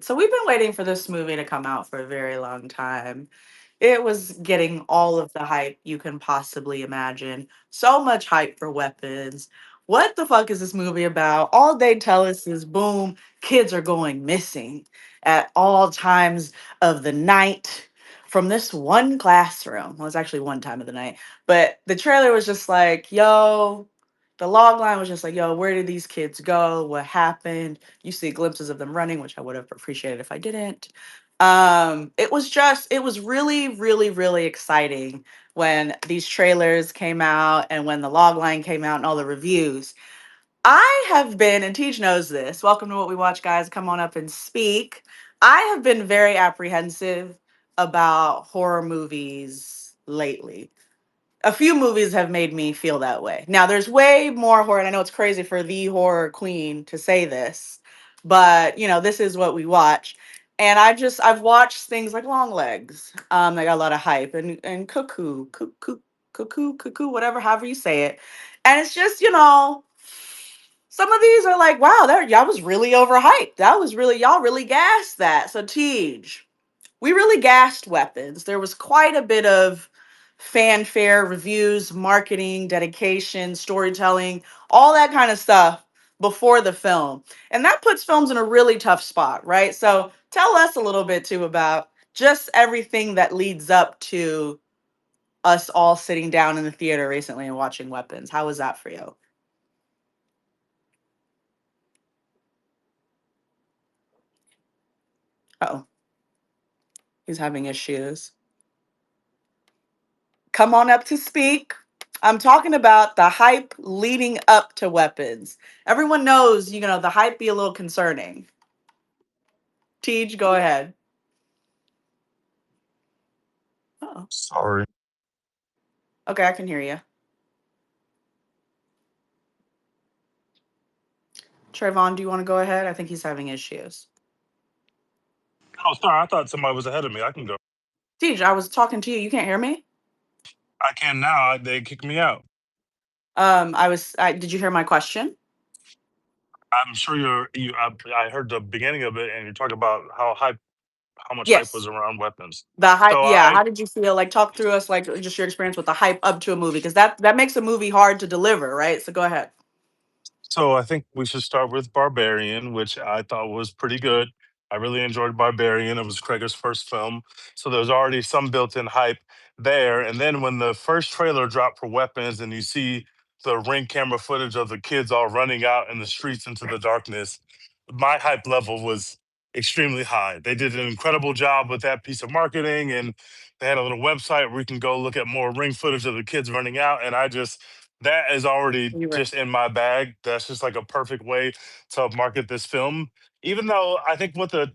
So we've been waiting for this movie to come out for a very long time. It was getting all of the hype you can possibly imagine. So much hype for weapons. What the fuck is this movie about? All they tell us is boom, kids are going missing at all times of the night from this one classroom. Well, it's actually one time of the night. But the trailer was just like, yo, the log line was just like, yo, where did these kids go? What happened? You see glimpses of them running, which I would have appreciated if I didn't. It was really, really, really exciting when these trailers came out and when the log line came out and all the reviews. I have been, and Teach knows this. Welcome to What We Watch, guys. Come on up and speak. I have been very apprehensive about horror movies lately. A few movies have made me feel that way. Now, there's way more horror, and I know it's crazy for the horror queen to say this, but this is what we watch. And I've watched things like Long Legs. They got a lot of hype, and Cuckoo, whatever, however you say it. And it's just, some of these are like, wow, that y'all was really overhyped. That was really y'all really gassed that. So Tej, we really gassed weapons. There was quite a bit of fanfare, reviews, marketing, dedication, storytelling, all that kind of stuff before the film. And that puts films in a really tough spot, right? So tell us a little bit too about just everything that leads up to us all sitting down in the theater recently and watching Weapons. How was that for you? Oh, he's having issues. Come on up to speak. I'm talking about the hype leading up to Weapons. Everyone knows, the hype be a little concerning. Tej, go ahead. Oh, Sorry. okay, I can hear you. Trayvon, do you want to go ahead? I think he's having issues. Oh, sorry. I thought somebody was ahead of me. I can go. Tej, I was talking to you. You can't hear me? I can now. They kicked me out. Did you hear my question? I'm sure you're. You. I heard the beginning of it, and you're talking about how much hype was Yes. around weapons. The hype, So yeah. I How did you feel? Like, talk through us, like, just your experience with the hype up to a movie, because that makes a movie hard to deliver, right? So go ahead. So I think we should start with Barbarian, which I thought was pretty good. I really enjoyed Barbarian. It was Craig's first film. So there's already some built-in hype there. And then when the first trailer dropped for Weapons and you see the ring camera footage of the kids all running out in the streets into the darkness, my hype level was extremely high. They did an incredible job with that piece of marketing, and they had a little website where you can go look at more ring footage of the kids running out. And that is already You were. just in my bag. That's just like a perfect way to market this film. Even though I think what the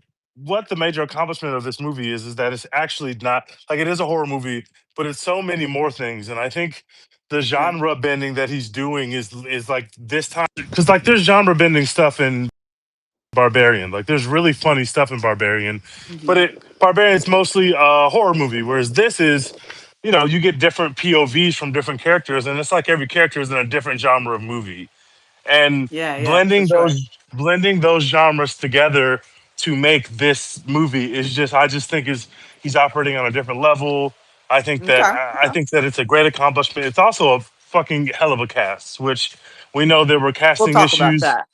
major accomplishment of this movie is that it's actually not like it is a horror movie, but it's so many more things. And I think the Yeah. genre bending that he's doing is like this time because like there's genre bending stuff in Barbarian. Like there's really funny stuff in Barbarian, but Hmm. it Barbarian's mostly a horror movie, whereas this is, you get different POVs from different characters, and it's like every character is in a different genre of movie, and Yeah, yeah, for blending sure. those genres together to make this movie is just I just think is he's operating on a different level. Okay. I Okay. think that it's a great accomplishment. It's also a fucking hell of a cast, which we know there were We'll casting talk about issues, that.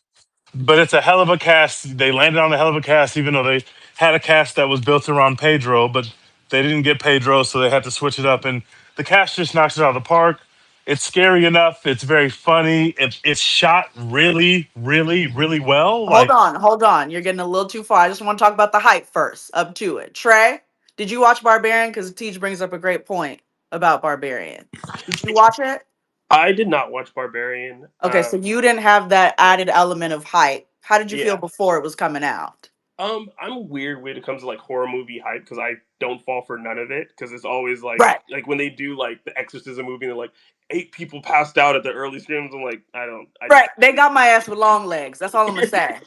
but it's a hell of a cast. They landed on a hell of a cast, even though they had a cast that was built around Pedro, but they didn't get Pedro, so they had to switch it up. And the cast just knocks it out of the park. It's scary enough. It's very funny. It's shot really, really, really well. Hold Like, on, hold on. You're getting a little too far. I just want to talk about the hype first, up to it. Trey, did you watch Barbarian? Because Teach brings up a great point about Barbarian. Did you watch it? I did not watch Barbarian. Okay, so you didn't have that added element of hype. How did you feel Yeah. before it was coming out? I'm weird when it comes to like horror movie hype because I don't fall for none of it because it's always Right, like when they do like the Exorcism movie and they're like 8 people passed out at the early screams. I'm like I right. They got my ass with long legs. That's all I'm gonna say.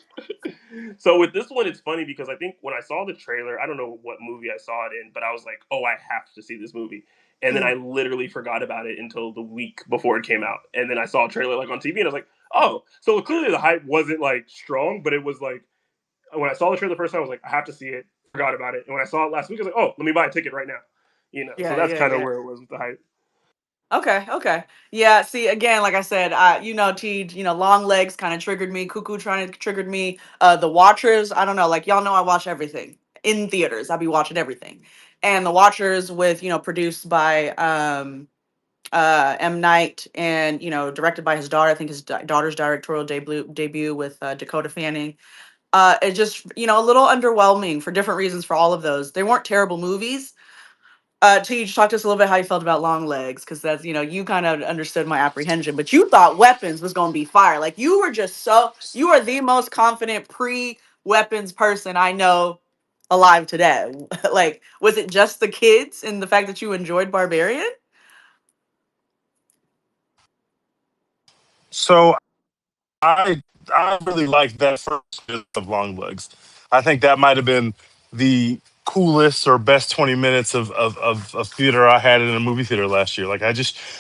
so with this one, it's funny because I think when I saw the trailer, I don't know what movie I saw it in, but I was like, oh, I have to see this movie. And then I Mm, literally forgot about it until the week before it came out. And then I saw a trailer like on TV and I was like, oh, so clearly the hype wasn't like strong, but it was like when I saw the trailer the first time, I was like, I have to see it. Forgot about it. And when I saw it last week, I was like, oh, let me buy a ticket right now. So Yeah, that's yeah, kind of yeah. where it was with the hype. Okay, okay. Yeah, see, again, like I said, T, long legs kind of triggered me. Cuckoo trying to triggered me. The Watchers, I don't know, like y'all know I watch everything in theaters. I'll be watching everything. And The Watchers with, produced by M. Night and, directed by his daughter. I think his daughter's directorial debut with Dakota Fanning. It just, a little underwhelming for different reasons for all of those. They weren't terrible movies. Teach, talk to us a little bit how you felt about long legs, because that's, you kind of understood my apprehension, but you thought weapons was going to be fire. Like, you are the most confident pre-weapons person I know alive today. Like, was it just the kids and the fact that you enjoyed Barbarian? So I really liked that first bit of Long Legs. I think that might have been the coolest or best 20 minutes of theater I had in a movie theater last year.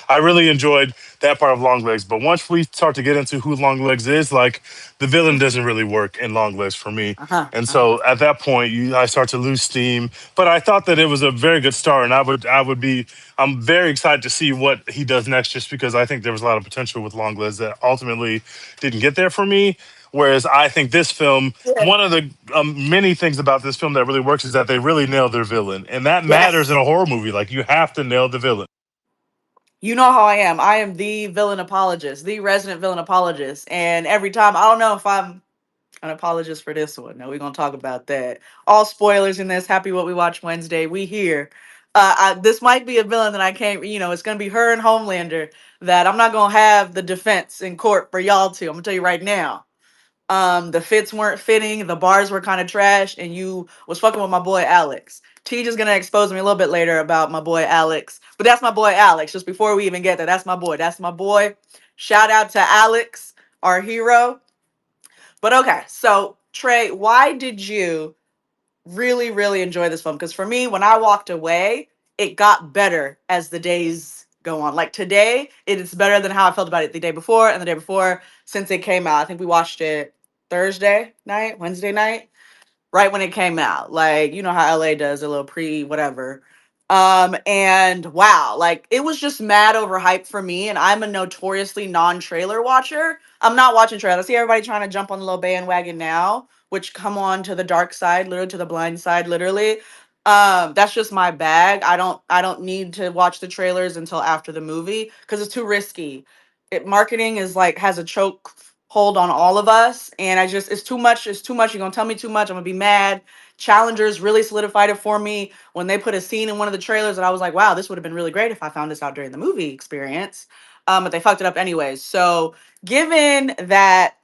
I really enjoyed that part of Long Legs. But once we start to get into who Long Legs is, like the villain doesn't really work in Long Legs for me. Uh-huh. And Uh-huh. so at that point, I start to lose steam. But I thought that it was a very good start, and I'm very excited to see what he does next, just because I think there was a lot of potential with Long Legs that ultimately didn't get there for me. Whereas I think this film, Yeah. one of the many things about this film that really works is that they really nailed their villain, and that matters in Yes. a horror movie. Like, you have to nail the villain. You know how I am. I am the villain apologist, the resident villain apologist. And every time, I don't know if I'm an apologist for this one. No, we're gonna talk about that. All spoilers in this. Happy What We Watch Wednesday. We here. This might be a villain that I can't. It's gonna be her and Homelander. That I'm not gonna have the defense in court for y'all two. I'm gonna tell you right now. The fits weren't fitting. The bars were kind of trash, and you was fucking with my boy Alex. T just gonna expose me a little bit later about my boy Alex, but that's my boy Alex. Just before we even get there, that's my boy. That's my boy. Shout out to Alex, our hero. But okay, so Trey, why did you really, really enjoy this film? Because for me, when I walked away, it got better as the days go on. Like today, it is better than how I felt about it the day before and the day before since it came out. I think we watched it Thursday night, Wednesday night, right when it came out. Like, you know how LA does a little pre whatever. And wow, like it was just mad overhyped for me. And I'm a notoriously non-trailer watcher. I'm not watching trailers. I see everybody trying to jump on the little bandwagon now, which come on to the dark side, literally to the blind side, literally. That's just my bag. I don't need to watch the trailers until after the movie because it's too risky. Marketing is like has a choke hold on all of us, and it's too much. It's too much. You're gonna tell me too much. I'm gonna be mad. Challengers really solidified it for me when they put a scene in one of the trailers that I was like, wow, this would have been really great if I found this out during the movie experience. But they fucked it up anyways. So given that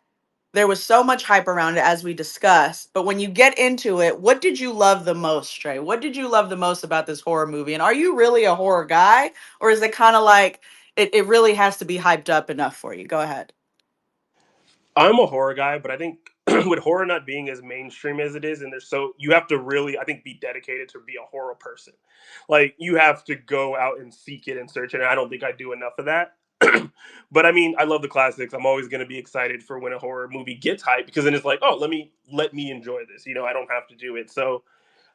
there was so much hype around it as we discussed, but when you get into it, what did you love the most, Trey? What did you love the most about this horror movie? And are you really a horror guy? Or is it kind of like it really has to be hyped up enough for you? Go ahead. I'm a horror guy, but I think with horror not being as mainstream as it is, and there's so you have to really, I think, be dedicated to be a horror person. Like you have to go out and seek it and search it. And I don't think I do enough of that. But I mean, I love the classics. I'm always going to be excited for when a horror movie gets hyped because then it's like, oh, let me enjoy this. I don't have to do it. So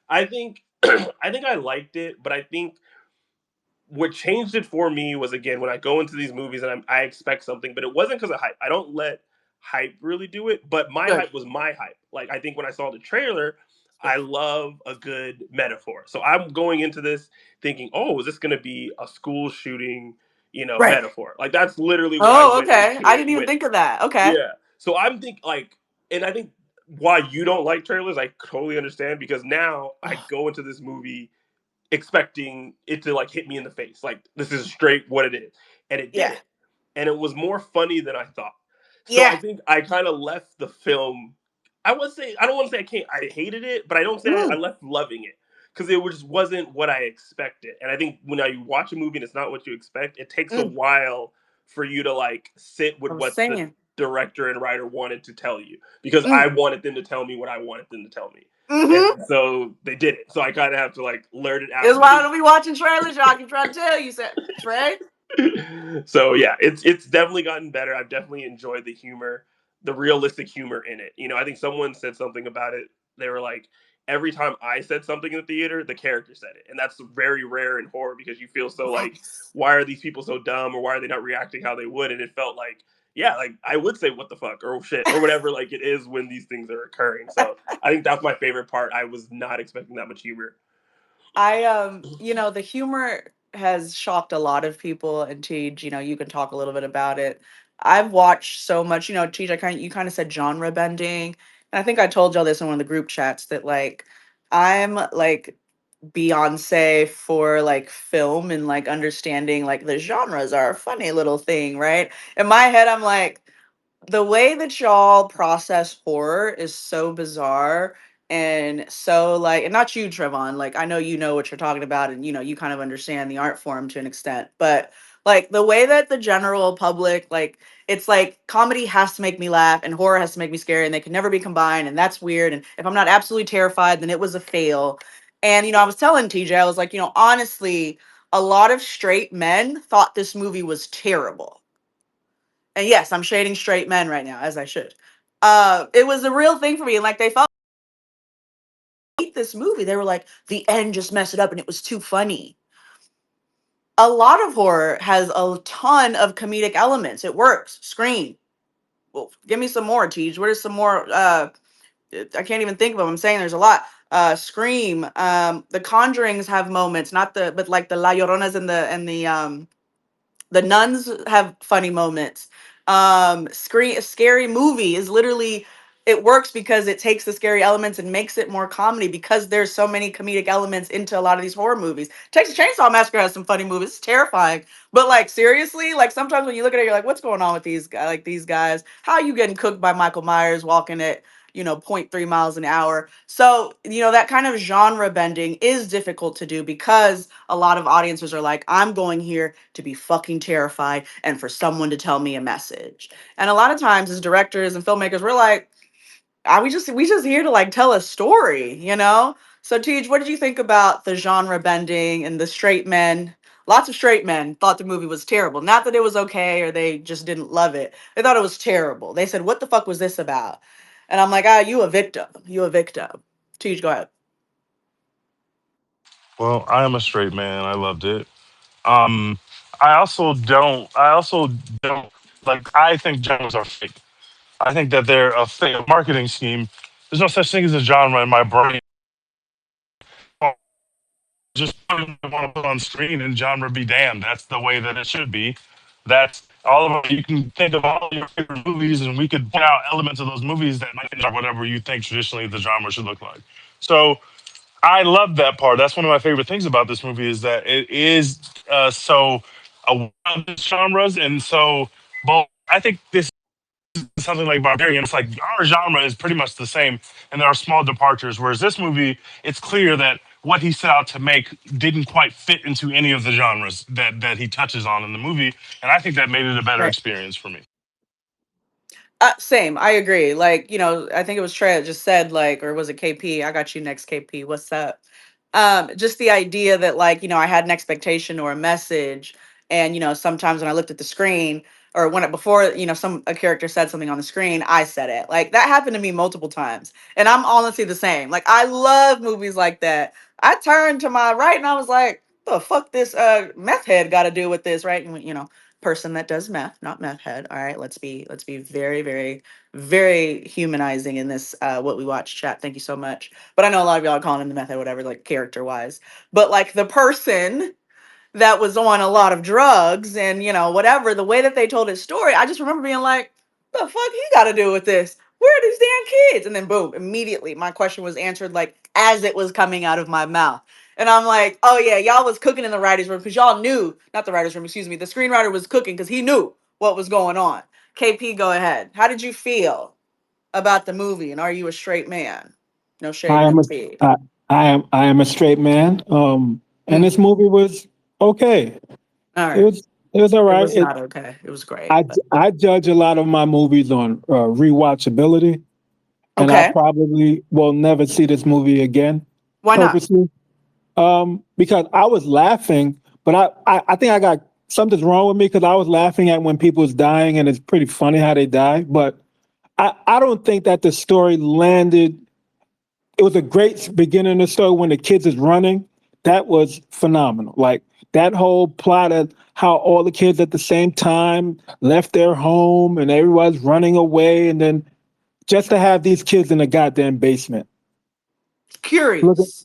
I think I think I liked it, but I think what changed it for me was again when I go into these movies and I expect something, but it wasn't because of hype. I don't let hype really do it, but my Good. hype was my hype. Like I think when I saw the trailer, Good. I love a good metaphor. So I'm going into this thinking, oh, is this going to be a school shooting, Right. metaphor? Like that's literally what I Oh, went okay. into I it didn't even with. think of that. Okay. Yeah. So I'm and I think why you don't like trailers, I totally understand because now I go into this movie expecting it to like hit me in the face. Like this is straight what it is. And it Yeah. didn't. And it was more funny than I thought. So I Yeah. think I kind of left the film. I don't want to say I hated it, but I don't say I Mm, left loving it because it just wasn't what I expected. And I think when you watch a movie and it's not what you expect, it takes a mm. while for you to like sit with I was what the saying. director and writer wanted to tell you because I Mm. wanted them to tell me what I wanted them to tell me. Mm-hmm. And so they did it. So I kind of have to like learn it out. It's So I why I think don't be watching trailers, y'all. I can try to tell you, Trey. so yeah, it's definitely gotten better. I've definitely enjoyed the humor. the realistic humor in it. You know, I think someone said something about it. They were like, every time I said something in the theater, the character said it, and that's very rare in horror because you feel so like, Yes. why are these people so dumb, or why are they not reacting how they would? And it felt like, yeah, like I would say what the fuck or shit or whatever like it is when these things are occurring. So I think that's my favorite part. I was not expecting that much humor. The humor has shocked a lot of people, and Tej, you can talk a little bit about it. I've watched so much, Tej, you kind of said genre bending, and I think I told y'all this in one of the group chats that like I'm like Beyonce for like film and like understanding like the genres are a funny little thing, right? In my head, I'm like, the way that y'all process horror is so bizarre and so like, and not you, Trevon, like I know you know what you're talking about, and you kind of understand the art form to an extent, but like the way that the general public, like, it's like comedy has to make me laugh and horror has to make me scary, and they can never be combined, and that's weird, and if I'm not absolutely terrified, then it was a fail. And I was telling TJ, I was like, honestly, a lot of straight men thought this movie was terrible. And yes, I'm shading straight men right now, as I should. It was a real thing for me. And like they felt this movie. They were like, the end just messed it up and it was too funny. A lot of horror has a ton of comedic elements. It works. Scream. Well, give me some more, Tej. What are some more? I can't even think of them. I'm saying there's a lot. Scream. The Conjurings have moments, not the, but like the La Lloronas and the nuns have funny moments. Scary movie is literally, it works because it takes the scary elements and makes it more comedy because there's so many comedic elements into a lot of these horror movies. Texas Chainsaw Massacre has some funny movies. It's terrifying, but like seriously, like sometimes when you look at it, you're like, what's going on with these guys? Like these guys, how are you getting cooked by Michael Myers walking at zero point 0.3 miles an hour? So that kind of genre bending is difficult to do because a lot of audiences are like, I'm going here to be fucking terrified and for someone to tell me a message. And a lot of times as directors and filmmakers, we're like, we just here to like tell a story. So Tej, what did you think about the genre bending and the straight men? Lots of straight men thought the movie was terrible. Not that it was okay or they just didn't love it. They thought it was terrible. They said, what the fuck was this about? And I'm like, you a victim. You a victim. Tej, go ahead. Well, I am a straight man. I loved it. Um, I also don't. I also don't like. I think genres are fake. I think that they're a fake marketing scheme. There's no such thing as a genre in my brain. Just put what I want to put on screen and genre be damned. That's the way that it should be. That's all of them. You can think of all your favorite movies, and we could point out elements of those movies that might or whatever you think traditionally the genre should look like. So I love that part. That's one of my favorite things about this movie is that it is so aware of the genres, and so both. I think this something like Barbarian, it's like our genre is pretty much the same, and there are small departures. Whereas this movie, it's clear that what he set out to make didn't quite fit into any of the genres that he touches on in the movie, and I think that made it a better Right. experience for me. Same. I agree. Like, I think it was Trey that just said, like, or was it KP? I got you next, KP. What's up? Just the idea that, like, I had an expectation or a message, and sometimes when I looked at the screen, or when it before, a character said something on the screen, I said it. Like that happened to me multiple times, and I'm honestly the same. Like I love movies like that. I turned to my right and I was like, "The fuck this meth head got to do with this?" Right? And person that does meth, not meth head. All right, let's be very, very, very humanizing in this what we watch chat. Thank you so much. But I know a lot of y'all are calling him the meth head, whatever, like character wise. But like the person that was on a lot of drugs and whatever, the way that they told his story, I just remember being like, the fuck he got to do with this? Where are these damn kids? And then boom, immediately my question was answered like as it was coming out of my mouth. And I'm like, oh yeah, y'all was cooking in the writer's room because y'all knew, not the writer's room, excuse me, the screenwriter was cooking because he knew what was going on. KP, go ahead. How did you feel about the movie? And are you a straight man? No shade, I no am a shade. I am a straight man. And Mm, this movie was okay. all It right. was it was all It right. was not okay. It was great. I But I judge a lot of my movies on rewatchability, and I okay. probably will never see this movie again Why not? purposely. Because I was laughing, but I think I got something's wrong with me because I was laughing at when people was dying, and it's pretty funny how they die. But I don't think that the story landed. It was a great beginning of the story when the kids is running. That was phenomenal. Like that whole plot of how all the kids at the same time left their home and everybody's running away, and then just to have these kids in the goddamn basement looking Curious.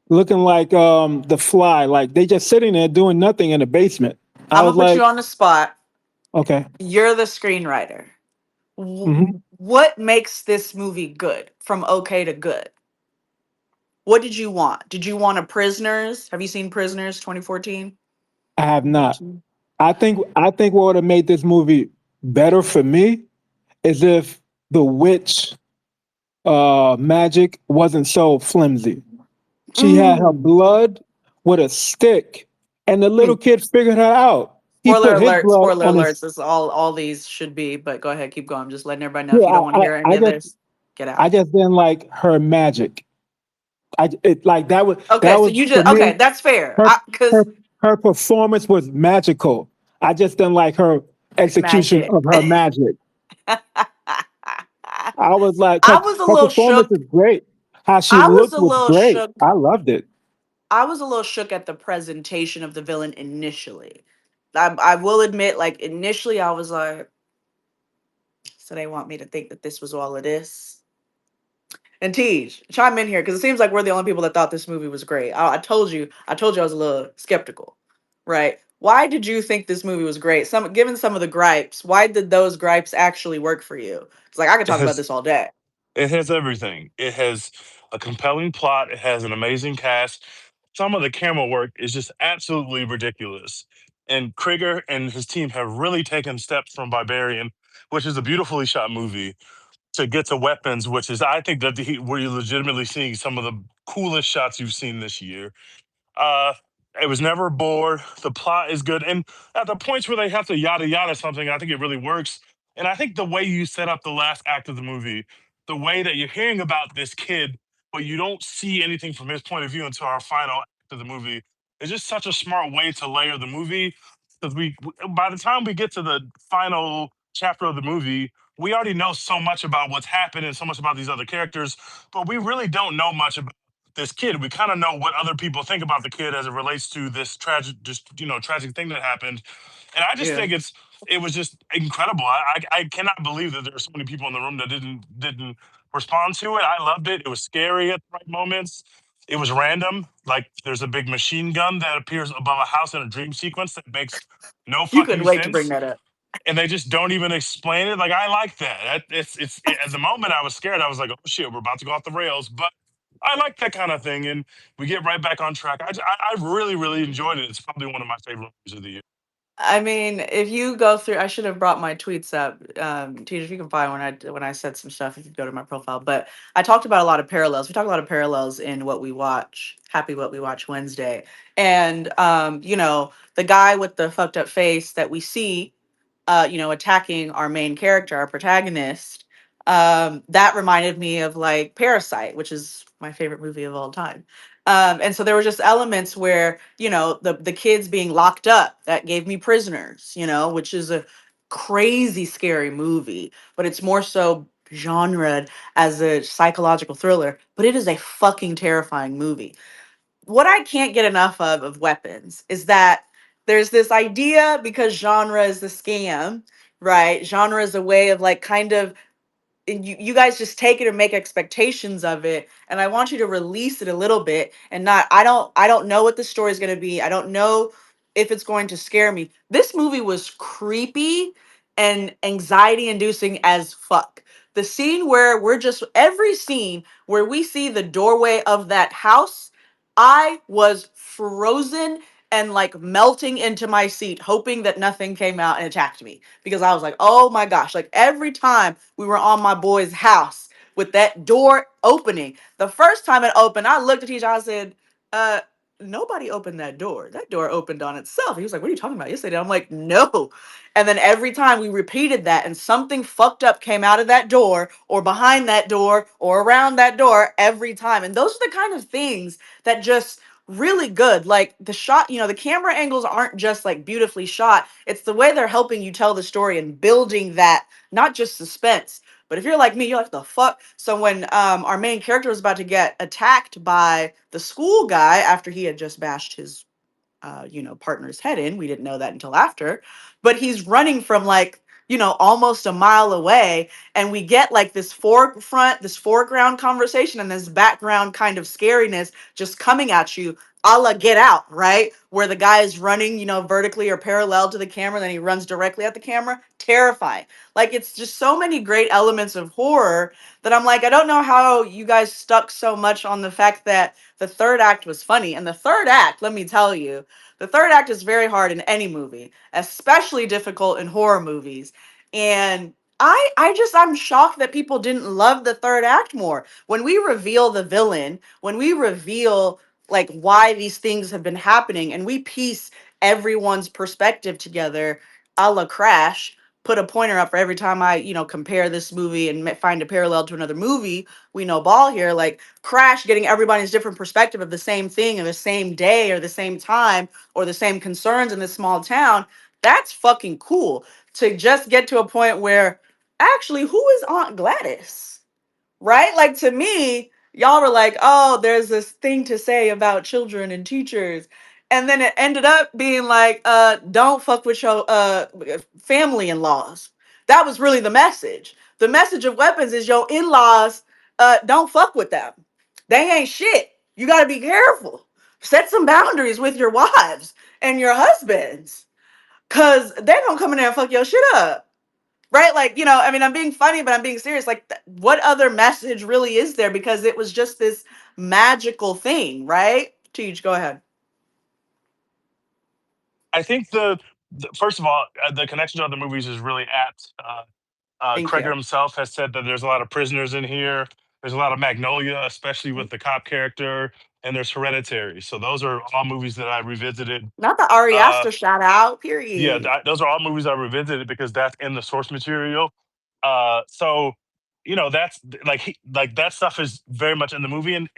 looking like the Fly, like they just sitting there doing nothing in the basement. I I'm was gonna put like, you on the spot. okay. You're the screenwriter. Hmm. What makes this movie good from okay to good? What did you want? Did you want a Prisoners? Have you seen Prisoners 2014? I have not. 14? I think what would have made this movie better for me is if the witch magic wasn't so flimsy. She had her Mm. blood with a stick, and the I little mean, kid figured her out. He spoiler put his alert, blood spoiler on his. alerts. This is all these should be, but go ahead, keep going. I'm just letting everybody know Yeah, if you don't want to hear any I of just this, get I out. just didn't like her magic. Like Okay, that so was you for just me. okay, that's fair. Her Cause her her performance was magical. I just didn't like her execution magic. of her magic. I was like, I because was a her little performance is shook. great. How she I was looked a was little great. shook. I loved it. I was a little shook at the presentation of the villain initially. I will admit, like initially, I was like, so they want me to think that this was all of this. And Tej, chime in here because it seems like we're the only people that thought this movie was great. I told you I was a little skeptical, right? Why did you think this movie was great? Given some of the gripes, why did those gripes actually work for you? It's like I could It talk about has this all day. it has everything. It has a compelling plot. It has an amazing cast. Some of the camera work is just absolutely ridiculous. And Krieger and his team have really taken steps from Barbarian, which is a beautifully shot movie, to get to Weapons, which is I think that where you're legitimately seeing some of the coolest shots you've seen this year. Uh, it was never bored. The plot is good, and at the points where they have to yada yada something, I think it really works. And I think the way you set up the last act of the movie, the way that you're hearing about this kid, but you don't see anything from his point of view until our final act of the movie, is just such a smart way to layer the movie. Because by the time we get to the final chapter of the movie, we already know so much about what's happened and so much about these other characters, but we really don't know much about this kid. We kind of know what other people think about the kid as it relates to this tragic, just tragic thing that happened. And I just Yeah. think it was just incredible. I cannot believe that there are so many people in the room that didn't respond to it. I loved it. It was scary at the right moments. It was random. Like there's a big machine gun that appears above a house in a dream sequence that makes no You couldn't fucking wait to bring sense, that up. and they just don't even explain it. Like I like that. At the moment I was scared. I was like, oh shit, we're about to go off the rails. But I like that kind of thing, and we get right back on track. I really really enjoyed it. It's probably one of my favorite movies of the year. I mean, if you go through, I should have brought my tweets up. Teach, if you can find when I said some stuff, if you go to my profile. But I talked about a lot of parallels. We talked a lot of parallels in what we watch. Happy What We Watch Wednesday, and the guy with the fucked up face that we see, attacking our main character, our protagonist. That reminded me of like Parasite, which is my favorite movie of all time. And so there were just elements where, the kids being locked up, that gave me Prisoners, which is a crazy scary movie, but it's more so genre as a psychological thriller, but it is a fucking terrifying movie. What I can't get enough of Weapons is that there's this idea, because genre is the scam, right? Genre is a way of like kind of, and you guys just take it and make expectations of it, and I want you to release it a little bit and not, I don't know what the story is going to be. I don't know if it's going to scare me. This movie was creepy and anxiety inducing as fuck. The scene where we're just, every scene where we see the doorway of that house, I was frozen and like melting into my seat, hoping that nothing came out and attacked me, because I was like, oh my gosh, like every time we were on my boy's house with that door opening, the first time it opened, I looked at each other, I said, uh, nobody opened that door. That door opened on itself. He was like, what are you talking about? Yesterday. I'm like, no. And then every time we repeated that and something fucked up came out of that door or behind that door or around that door every time. And those are the kind of things that just really good. Like the shot, the camera angles aren't just like beautifully shot. It's the way they're helping you tell the story and building that, not just suspense, But if you're like me, you're like, the fuck. So when our main character was about to get attacked by the school guy after he had just bashed his partner's head in. We didn't know that until after. But he's running from like, almost a mile away. And we get like this foreground conversation and this background kind of scariness just coming at you a la Get Out, right? Where the guy is running, vertically or parallel to the camera, then he runs directly at the camera. Terrifying. Like, it's just so many great elements of horror that I'm like, I don't know how you guys stuck so much on the fact that the third act was funny. And the third act, let me tell you, the third act is very hard in any movie, especially difficult in horror movies. And I'm shocked that people didn't love the third act more. When we reveal the villain, when we reveal like why these things have been happening and we piece everyone's perspective together, a la Crash, put a pointer up for every time I, compare this movie and find a parallel to another movie. We know ball here, like Crash getting everybody's different perspective of the same thing in the same day or the same time or the same concerns in this small town. That's fucking cool to just get to a point where actually, who is Aunt Gladys? Right? Like, to me, y'all were like, oh, there's this thing to say about children and teachers. And then it ended up being like, don't fuck with your family in-laws. That was really the message. The message of weapons is your in-laws, don't fuck with them. They ain't shit. You gotta be careful. Set some boundaries with your wives and your husbands. Cause they're gonna come in there and fuck your shit up. Right? Like, I mean, I'm being funny, but I'm being serious. Like, what other message really is there? Because it was just this magical thing, right? Teach, go ahead. I think first of all, the connection to other movies is really apt. Thank Kreger you. himself has said that there's a lot of prisoners in here. There's a lot of Magnolia, especially with the cop character, and there's Hereditary. So those are all movies that I revisited. Not the Ari Uh, Aster shout out, yeah, period. those are all movies I revisited because that's in the source material. So that's like that stuff is very much in the movie, and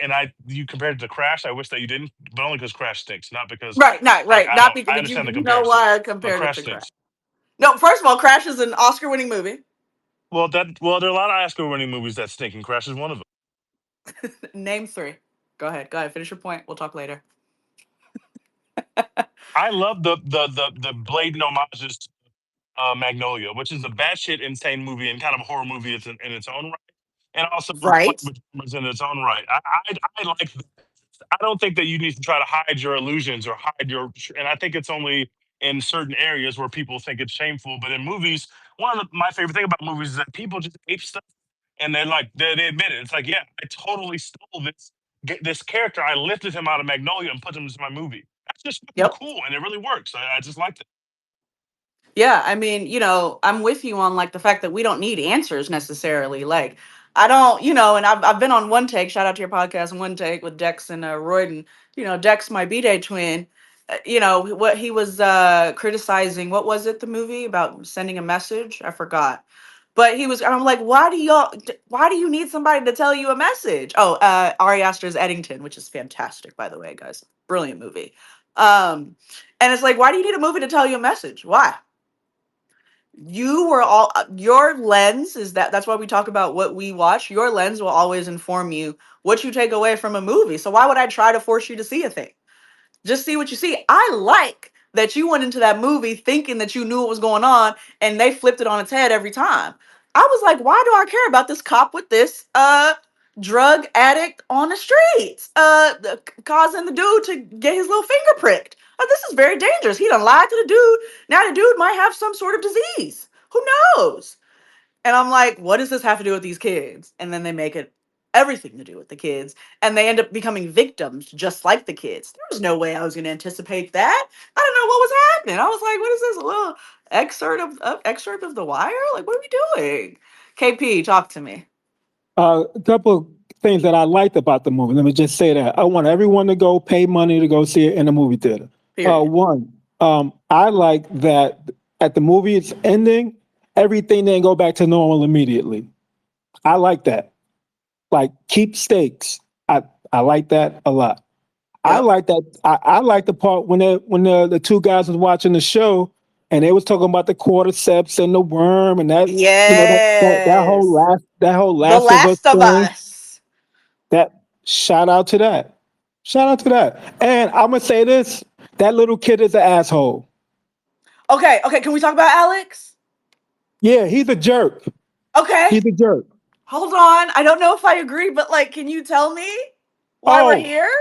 you compared it to Crash. I wish that you didn't, but only because Crash stinks, not because Right, not like right. Not because, I but you understand the know comparison, why I but compared it Crash to Crash. stinks. No, first of all, Crash is an Oscar winning movie. Well, there are a lot of Oscar-winning movies that stink, and Crash is one of them. Name three. Go ahead. Go ahead. Finish your point. We'll talk later. I love the blatant homages to Magnolia, which is a batshit insane movie and kind of a horror movie in its own right, and also was played Right? with cameras in its own right. I like. I don't think that you need to try to hide your illusions or hide your. And I think it's only in certain areas where people think it's shameful. But in movies, my favorite thing about movies is that people just ape stuff, and they're like they admit it. It's like, yeah, I totally stole this character. I lifted him out of Magnolia and put him into my movie. That's just fucking Yep. cool, and it really works. I just like it. Yeah, I mean, I'm with you on like the fact that we don't need answers necessarily. Like, I don't, and I've been on One Take. Shout out to your podcast, One Take with Dex and Royden. Dex, my B-Day twin. What he was criticizing. What was it? The movie about sending a message? I forgot. But he was. I'm like, why do you need somebody to tell you a message? Oh, Ari Aster's Eddington, which is fantastic, by the way, guys. Brilliant movie. And it's like, why do you need a movie to tell you a message? Why? You were all your lens is that's why we talk about what we watch. Your lens will always inform you what you take away from a movie. So why would I try to force you to see a thing? Just see what you see. I like that you went into that movie thinking that you knew what was going on and they flipped it on its head every time. I was like, why do I care about this cop with this drug addict on the streets? Causing the dude to get his little finger pricked. This is very dangerous. He done lied to the dude. Now the dude might have some sort of disease. Who knows? And I'm like, what does this have to do with these kids? And then they make it everything to do with the kids. And they end up becoming victims just like the kids. There was no way I was going to anticipate that. I don't know what was happening. I was like, what is this? A little excerpt of The Wire? Like, what are we doing? KP, talk to me. A couple of things that I liked about the movie. Let me just say that I want everyone to go pay money to go see it in the movie theater. Period. One, I like that at the movie it's ending, everything didn't go back to normal immediately. I like that. Like, keep stakes. I like that a lot. I Yep. like that. I like the part when the two guys was watching the show and they was talking about the cordyceps and the worm and that, Yes. that whole The Last of Us Last of thing. Us. That shout out to that. Shout out to that. And I'm gonna say this: that little kid is an asshole. Okay, okay, can we talk about Alex? Yeah, he's a jerk. Okay. He's a jerk. Hold on. I don't know if I agree, but like, can you tell me why we're Oh, here?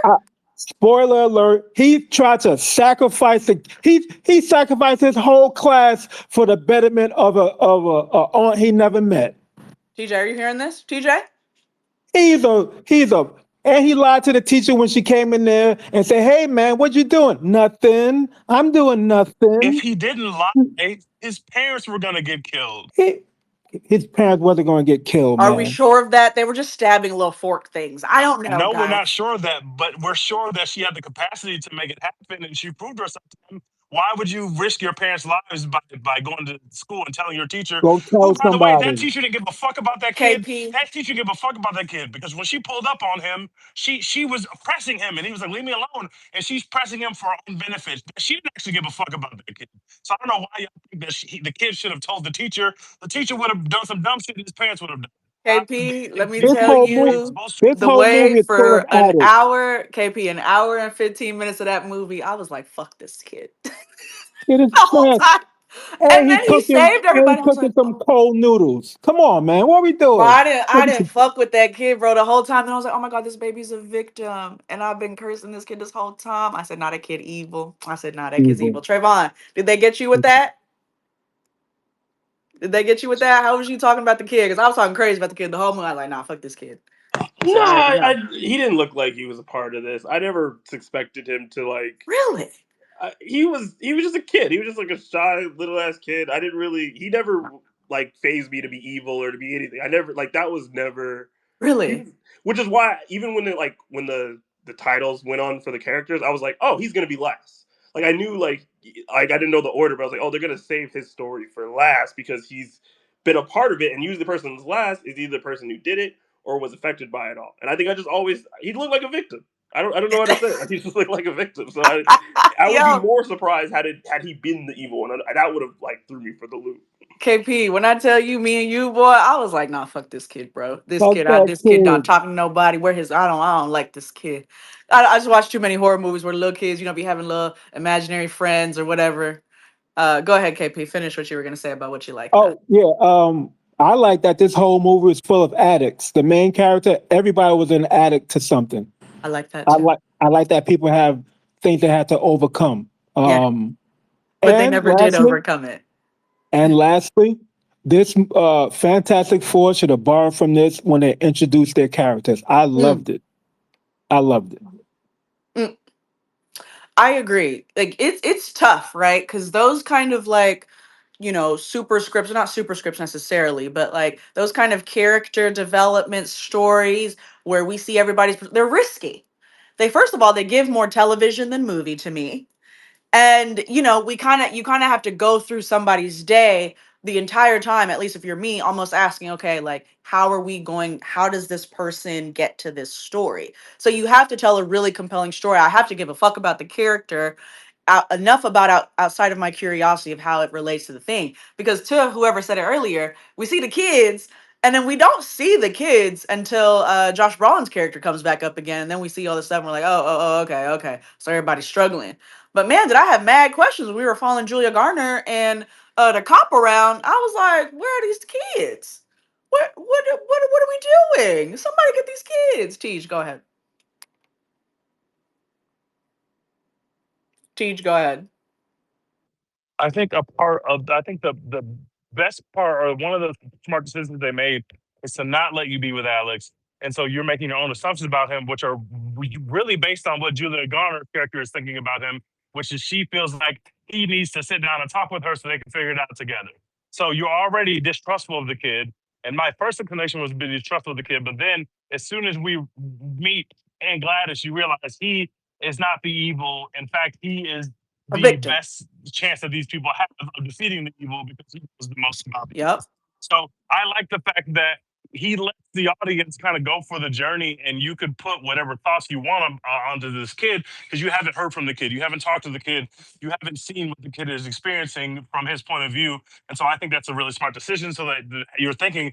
spoiler alert! He tried to sacrifice he sacrificed his whole class for the betterment of a aunt he never met. TJ, are you hearing this? TJ? He's a and he lied to the teacher when she came in there and said, "Hey man, what you doing? Nothing. I'm doing If nothing." he didn't lie, his parents were gonna get killed. He, his parents wasn't going to get killed, Are we man. sure of that? They were just stabbing little fork things. I don't know, No, we're not guys. sure of that, but we're sure that she had the capacity to make it happen, and she proved herself to him. Why would you risk your parents' lives by going to school and telling your teacher, Go who, tell by the way, that somebody. teacher didn't give a fuck about that kid? KP, That teacher didn't give a fuck about that kid because when she pulled up on him, she was pressing him, and he was like, "Leave me alone," and she's pressing him for her own benefit. She didn't actually give a fuck about that kid. So I don't know why you think that the kid should have told the teacher. The teacher would have done some dumb shit, and his parents would have done. KP, let me This tell whole movie, you Bullshit. this the whole way movie is full of for an addicts. hour, KP, an hour and 15 minutes of that movie, I was like, fuck this kid. The It is whole trash. time. And then he saved And everybody. he I was cooking like, some oh. cold noodles. Come on, man. What are we Bro, doing? I didn't fuck with that kid, bro, the whole time. And I was like, oh my God, this baby's a victim. And I've been cursing this kid this whole time. I said, nah, that kid evil. I said, nah, that kid's Evil. evil. Trayvon, did they get you with that? Did they get you with that? How was you talking about the kid? Because I was talking crazy about the kid the whole movie. I was like, nah, fuck this kid. I No, said, I already know. he didn't look like he was a part of this. I never expected him to like. Really? He was just a kid. He was just like a shy little ass kid. I didn't really. He never like phased me to be evil or to be anything. I never like that was never. He Really? was, which is why even when the titles went on for the characters, I was like, oh, he's gonna be last. Like I knew like I didn't know the order, but I was like, oh, they're gonna save his story for last because he's been a part of it, and usually the person who's last is either the person who did it or was affected by it all. And I think I just always he looked like a victim. I don't know how to say it. He just looked like a victim. So I would be Yo, more surprised had he been the evil one. That would have like threw me for the loop. KP, when I tell you me and you, boy, I was like, nah, fuck this kid, bro. Fuck that This kid not kid. talking to nobody. Where his, I don't like this kid. I just watched too many horror movies where little kids, be having little imaginary friends or whatever. Go ahead, KP. Finish what you were gonna say about what you like about. Oh, yeah. I like that this whole movie is full of addicts. The main character, everybody was an addict to something. I like that too. I like that people have things they had to overcome. Yeah, but they And never did lastly, overcome it. and lastly, this Fantastic Four should have borrowed from this when they introduced their characters. I Mm, loved it. I loved it. mm. I agree. Like it's tough, right? Because those kind of like, super scripts, not super scripts necessarily, but like those kind of character development stories where we see they're risky. They first of all, they give more television than movie to me. And we kind of you kind of have to go through somebody's day the entire time, at least if you're me, almost asking, okay, like how does this person get to this story? So you have to tell a really compelling story. I have to give a fuck about the character, enough outside of my curiosity of how it relates to the thing, because to whoever said it earlier, we see the kids and then we don't see the kids until Josh Brolin's character comes back up again, and then we see all this stuff and we're like, oh, okay, okay, so everybody's struggling. But man, did I have mad questions when we were following Julia Garner and the cop around. I was like, where are these kids? What are we doing? Somebody get these kids. Tej, go ahead. Tej, go ahead. I think the best part or one of the smart decisions they made is to not let you be with Alex. And so you're making your own assumptions about him, which are really based on what Julia Garner's character is thinking about him, which is she feels like he needs to sit down and talk with her so they can figure it out together. So you're already distrustful of the kid. And my first inclination was to be distrustful of the kid. But then as soon as we meet Aunt Gladys, you realize he is not the evil. In fact, he is A the victim. best chance that these people have of defeating the evil because he knows the most about the evil. Yep. So I like the fact that he lets the audience kind of go for the journey, and you could put whatever thoughts you want onto this kid because you haven't heard from the kid, you haven't talked to the kid, you haven't seen what the kid is experiencing from his point of view. And so I think that's a really smart decision. So that you're thinking,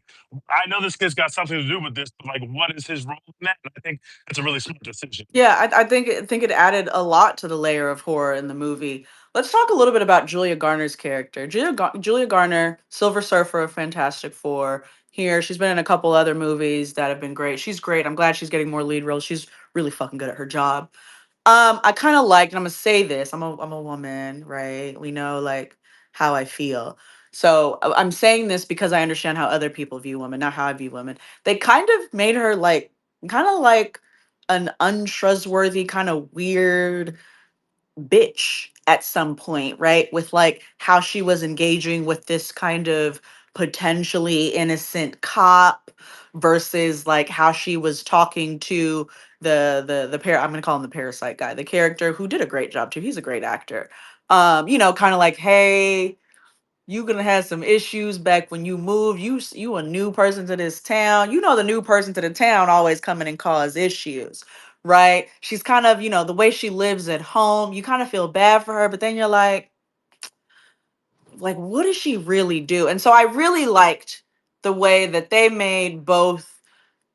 I know this kid's got something to do with this, but like, what is his role in that? And I think that's a really smart decision. Yeah, I think it added a lot to the layer of horror in the movie. Let's talk a little bit about Julia Garner's character. Julia Garner, Silver Surfer, Fantastic Four. Here, she's been in a couple other movies that have been great. She's great. I'm glad she's getting more lead roles. She's really fucking good at her job. I kind of liked, and I'm gonna say this. I'm a woman, right? We know like how I feel. So I'm saying this because I understand how other people view women, not how I view women. They kind of made her like kind of like an untrustworthy, kind of weird bitch at some point, right? With like how she was engaging with this kind of potentially innocent cop versus like how she was talking to I'm gonna call him the parasite guy, the character who did a great job too. He's a great actor. Kind of like, hey, you gonna have some issues back when you move. You a new person to this town. You know the new person to the town always come in and cause issues, right? She's kind of, the way she lives at home, you kind of feel bad for her, but then you're like, what does she really do? And so I really liked the way that they made both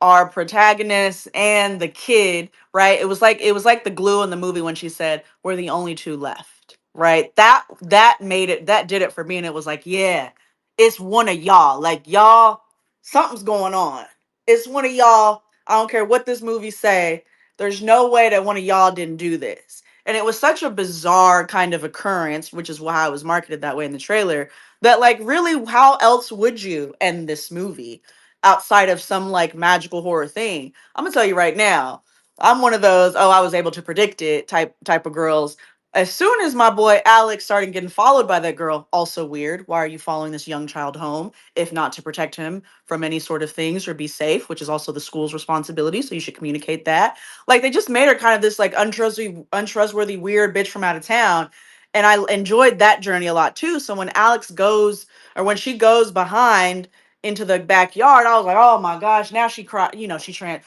our protagonist and the kid, right? It was like the glue in the movie when she said, "We're the only two left." Right? That did it for me, and it was like, yeah, it's one of y'all. Like y'all, something's going on. It's one of y'all. I don't care what this movie say. There's no way that one of y'all didn't do this. And it was such a bizarre kind of occurrence, which is why it was marketed that way in the trailer. That like really, how else would you end this movie? Outside of some like magical horror thing. I'm gonna tell you right now, I'm one of those, oh, I was able to predict it type of girls. As soon as my boy Alex started getting followed by that girl, also weird. Why are you following this young child home if not to protect him from any sort of things or be safe, which is also the school's responsibility. So you should communicate that. Like they just made her kind of this like untrustworthy weird bitch from out of town. And I enjoyed that journey a lot too. So when Alex goes or when she goes behind into the backyard, I was like, oh my gosh, now she's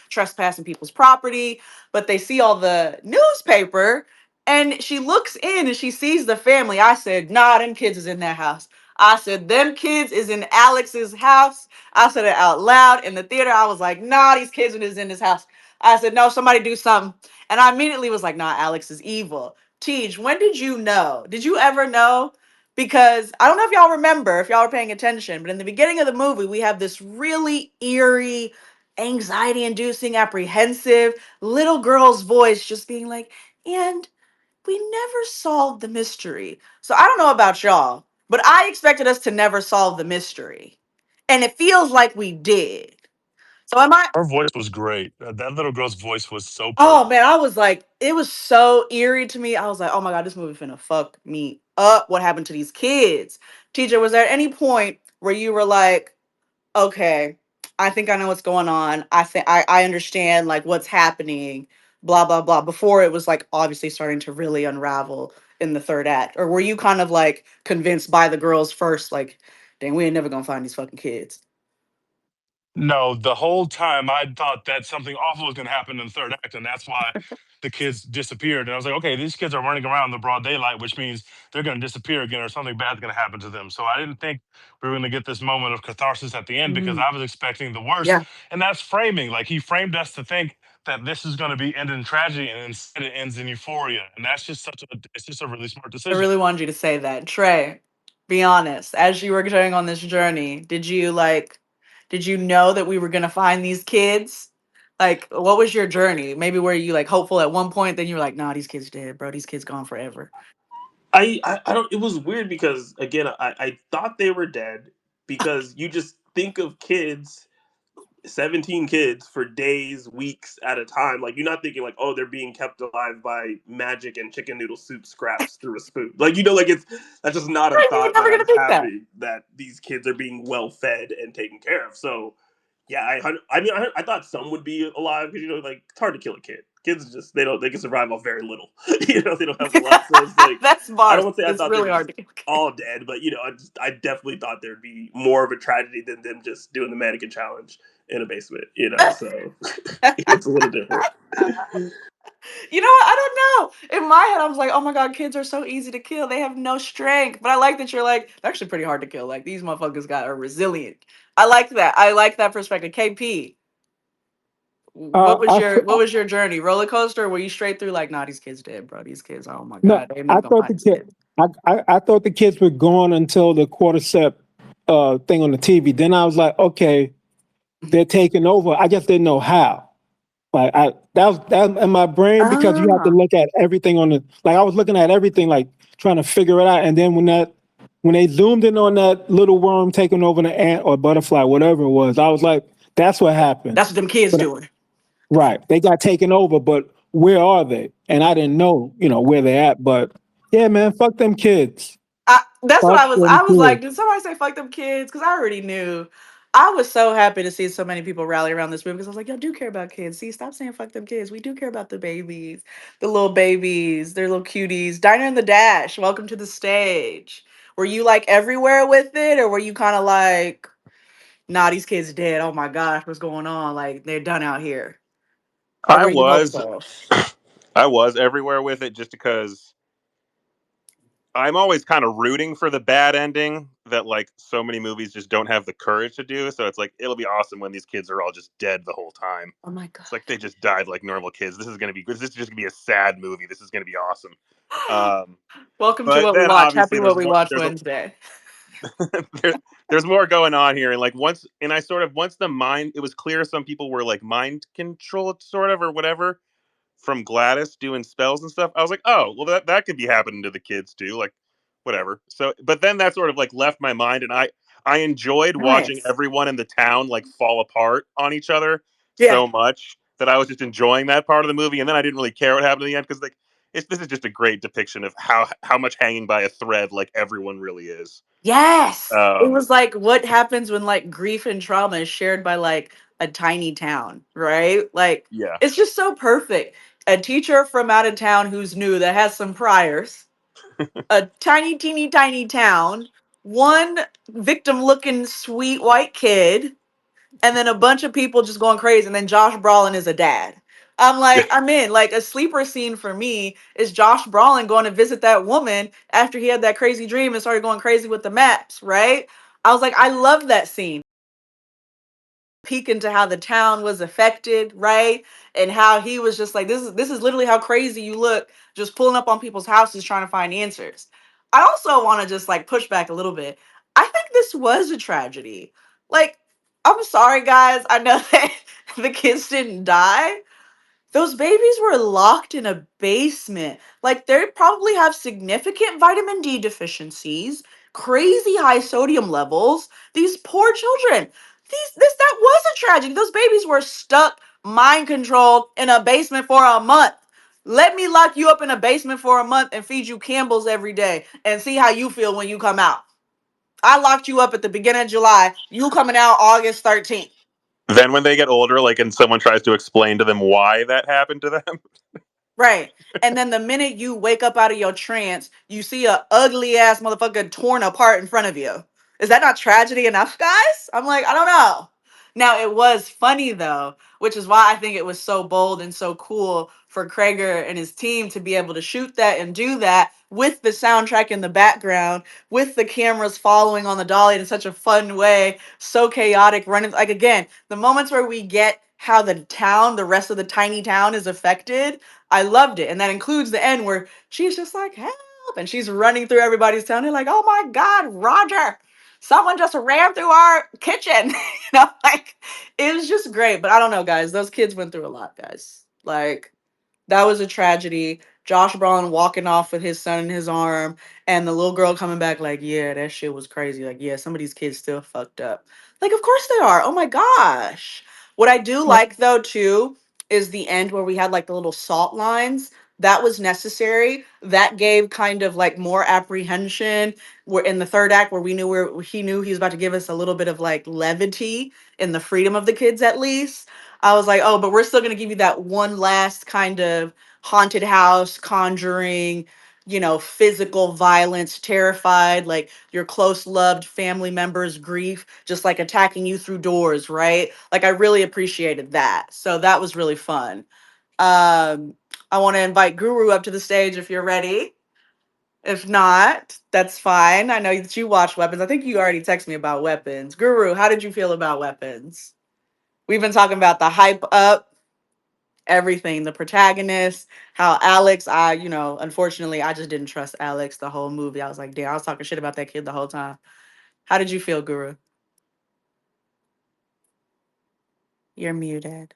trespassing people's property, but they see all the newspaper and she looks in and she sees the family. I said, nah, them kids is in that house. I said, them kids is in Alex's house. I said it out loud in the theater. I was like, nah, these kids is in this house. I said, no, somebody do something. And I immediately was like, nah, Alex is evil. Tej, when did you know? Did you ever know? Because I don't know if y'all remember, if y'all were paying attention, but in the beginning of the movie, we have this really eerie, anxiety inducing, apprehensive little girl's voice just being like, and we never solved the mystery. So I don't know about y'all, but I expected us to never solve the mystery. And it feels like we did. So am I? Her voice was great. That little girl's voice was so Oh perfect. man, I was like, it was so eerie to me. I was like, oh my god, this movie finna fuck me up. What happened to these kids? Teacher, was there any point where you were like, okay, I think I know what's going on. I understand like what's happening, blah blah blah. Before it was like obviously starting to really unravel in the third act. Or were you kind of like convinced by the girls first, like, dang, we ain't never gonna find these fucking kids? No, the whole time I thought that something awful was going to happen in the third act, and that's why the kids disappeared. And I was like, okay, these kids are running around in the broad daylight, which means they're going to disappear again, or something bad's going to happen to them. So I didn't think we were going to get this moment of catharsis at the end because Mhm. I was expecting the worst. Yeah, And that's framing. Like he framed us to think that this is going to be end in tragedy, and instead it ends in euphoria. And that's just it's just a really smart I decision. really wanted you to say that. Trey, be honest. As you were going on this journey, did you know that we were gonna find these kids? Like, what was your journey? Maybe were you like hopeful at one point, then you were like, nah, these kids dead, bro. These kids gone forever. I don't. It was weird because again, I thought they were dead because you just think of kids 17 kids for days, weeks at a time. Like you're not thinking like, oh, they're being kept alive by magic and chicken noodle soup scraps through a spoon. Like like it's that's just not a Right, you were thought that never I gonna was think that. having that these kids are being well fed and taken care of. So yeah, I thought some would be alive because like it's hard to kill a kid. Kids just they can survive off very little. They don't have a lot. So it's like That's I bars. don't want to say I It's thought they really were hard just to get. all dead, but I definitely thought there'd be more of a tragedy than them just doing the mannequin challenge in a basement, you know, so it's a little different. You know what? I don't know. In my head, I was like, oh my god, kids are so easy to kill. They have no strength. But I like that you're like, they're actually pretty hard to kill. Like these motherfuckers got are resilient. I like that. I like that perspective. KP, Uh, I, th- what was your journey? Roller coaster? Or were you straight through like, nah, these kids dead, bro? These kids, oh my no, god, they're I not gonna thought find the these kid, kids. I thought the kids were gone until the quartercept thing on the TV. Then I was like, okay, they're taking over. I just didn't know how. Like that was that in my brain because you have to Ah, look at everything on the like I was looking at everything like trying to figure it out. And then when they zoomed in on that little worm taking over the ant or butterfly, whatever it was, I was like, that's what happened. that's what them kids But doing. right, they got taken over, but where are they? And I didn't know, where they're at. But yeah, man, fuck them kids. That's what Fuck I was. them I was kids. like, did somebody say fuck them kids? Because I already knew. I was so happy to see so many people rally around this movie because I was like, y'all do care about kids. See, stop saying fuck them kids. We do care about the babies, the little babies, their little cuties. Diner and the Dash, welcome to the stage. Were you like everywhere with it, or were you kind of like, nah, these kids dead? Oh my gosh, what's going on? Like they're done out here. Or I were you was hopeful? I was everywhere with it just because I'm always kind of rooting for the bad ending that like so many movies just don't have the courage to do. So it's like it'll be awesome when these kids are all just dead the whole time. Oh my god. It's like they just died like normal kids. This is just gonna be a sad movie. This is gonna be awesome. Um, Welcome to but what we then watch. Happy obviously what we watch Wednesday. there, there's more going on here, and like I sort of once the mind it was clear some people were like mind controlled sort of or whatever from Gladys doing spells and stuff. I was like, oh, well, that could be happening to the kids too, like whatever. So, but then that sort of like left my mind, and I enjoyed watching Nice. everyone in the town like fall apart on each other Yeah. so much that I was just enjoying that part of the movie, and then I didn't really care what happened in the end because like this is just a great depiction of how much hanging by a thread like everyone really is. Yes. It Um, was like what happens when like grief and trauma is shared by like a tiny town, right? Like yeah, it's just so perfect. A teacher from out of town who's new that has some priors, a tiny, teeny, tiny town, one victim looking sweet white kid, and then a bunch of people just going crazy. And then Josh Brolin is a dad. I'm like, I'm in. Like a sleeper scene for me is Josh Brolin going to visit that woman after he had that crazy dream and started going crazy with the maps, right? I was like, I love that scene. Peek into how the town was affected, right? And how he was just like, this is literally how crazy you look, just pulling up on people's houses trying to find answers. I also want to just like push back a little bit. I think this was a tragedy. Like, I'm sorry, guys. I know that the kids didn't die, those babies were locked in a basement. Like they probably have significant vitamin D deficiencies, crazy high sodium levels. These poor children. That was a tragedy. Those babies were stuck, mind controlled in a basement for a month. Let me lock you up in a basement for a month and feed you Campbell's every day and see how you feel when you come out. I locked you up at the beginning of July. You coming out August 13th. then when they get older, like, and someone tries to explain to them why that happened to them, Right. And then the minute you wake up out of your trance, you see a ugly ass motherfucker torn apart in front of you. Is that not tragedy enough, guys? I'm like, I don't know. Now it was funny though, which is why I think it was so bold and so cool for Krager and his team to be able to shoot that and do that with the soundtrack in the background, with the cameras following on the dolly in such a fun way, so chaotic, running like again, the moments where we get how the town, the rest of the tiny town is affected. I loved it. And that includes the end where she's just like, help. And she's running through everybody's town. They're like, oh my God, Roger, someone just ran through our kitchen. Like it was just great. But I don't know, guys. Those kids went through a lot, guys. Like that was a tragedy. Josh Brolin walking off with his son in his arm, and the little girl coming back like, yeah, that shit was crazy. Like, yeah, some of these kids still fucked up. Like, of course they are. Oh my gosh. What I do like though too is the end where we had like the little salt lines. That was necessary. That gave kind of like more apprehension. We're in the third act where we knew where he knew he was about to give us a little bit of like levity in the freedom of the kids at least. I was like, oh, but we're still gonna give you that one last kind of haunted house, conjuring, physical violence, terrified, like your close loved family member's grief, just like attacking you through doors, right? Like I really appreciated that. So that was really fun. Um, I want to invite Guru up to the stage if you're ready. If not, that's fine. I know that you watch Weapons. I think you already texted me about Weapons. Guru, how did you feel about Weapons? We've been talking about the hype up, everything, the protagonist, how Alex, unfortunately, I just didn't trust Alex the whole movie. I was like, damn, I was talking shit about that kid the whole time. How did you feel, Guru? You're muted.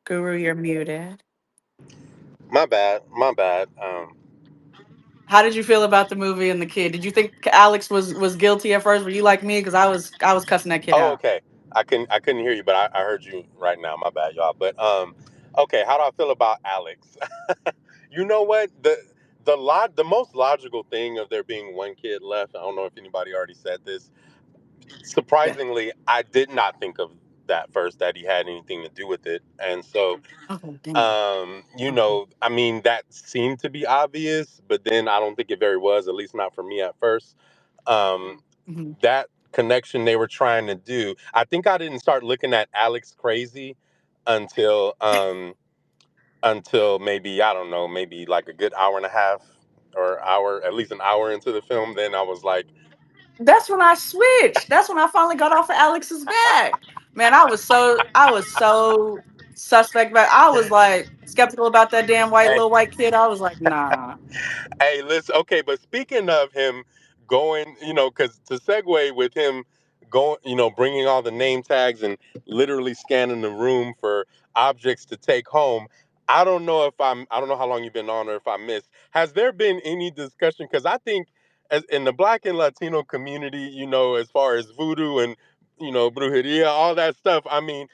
Guru, you're muted. My bad. My bad. How did you feel about the movie and the kid? Did you think Alex was guilty at first? Were you like me? Because I was cussing that kid Oh, out. okay. I couldn't hear you, but I heard you right now. My bad, y'all. But okay. How do I feel about Alex? You know what? The most logical thing of there being one kid left. I don't know if anybody already said this. Yeah. Surprisingly, I did not think of that first, that he had anything to do with it, and so Okay, damn. I mean, that seemed to be obvious, but then I don't think it very was. At least not for me at first. Um, Hmm. that connection they were trying to do. I think I didn't start looking at Alex crazy until until maybe, I don't know, maybe like a good hour and a half or hour, at least an hour into the film. Then I was like, That's when I switched. That's when I finally got off of Alex's back. Man, I was so suspect, but I was like skeptical about that damn white hey, little white kid. I was like, nah. hey, listen, okay, but speaking of him going, because to segue with him going, bringing all the name tags and literally scanning the room for objects to take home. I don't know how long you've been on or if I missed. Has there been any discussion? Because I think as in the Black and Latino community, as far as voodoo and, brujeria, all that stuff, I mean,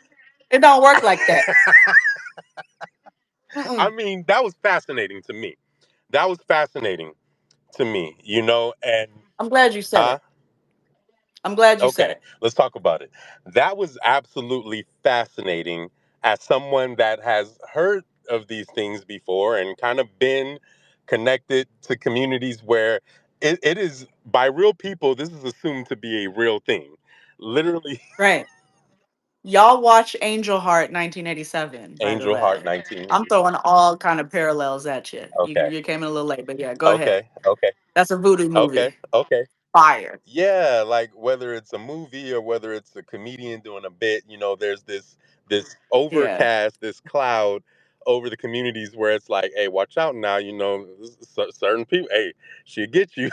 It don't work like that. Mm-mm. that was fascinating to me. That was fascinating to me, and I'm glad you said huh? it. I'm glad you said Okay, it. let's talk about it. That was absolutely fascinating as someone that has heard of these things before and kind of been connected to communities where it is by real people, this is assumed to be a real thing. Literally, Right. Y'all watch Angel Heart 1987, by the Angel Heart way. 19. I'm throwing all kind of parallels at you. You Okay, you came in a little late, but yeah, go ahead. okay, okay, That's a voodoo okay, movie. okay. Fire. Yeah, like whether it's a movie or whether it's a comedian doing a bit, there's this Yeah. overcast, this cloud over the communities where it's like, hey, watch out now, certain people, hey, she'll get you.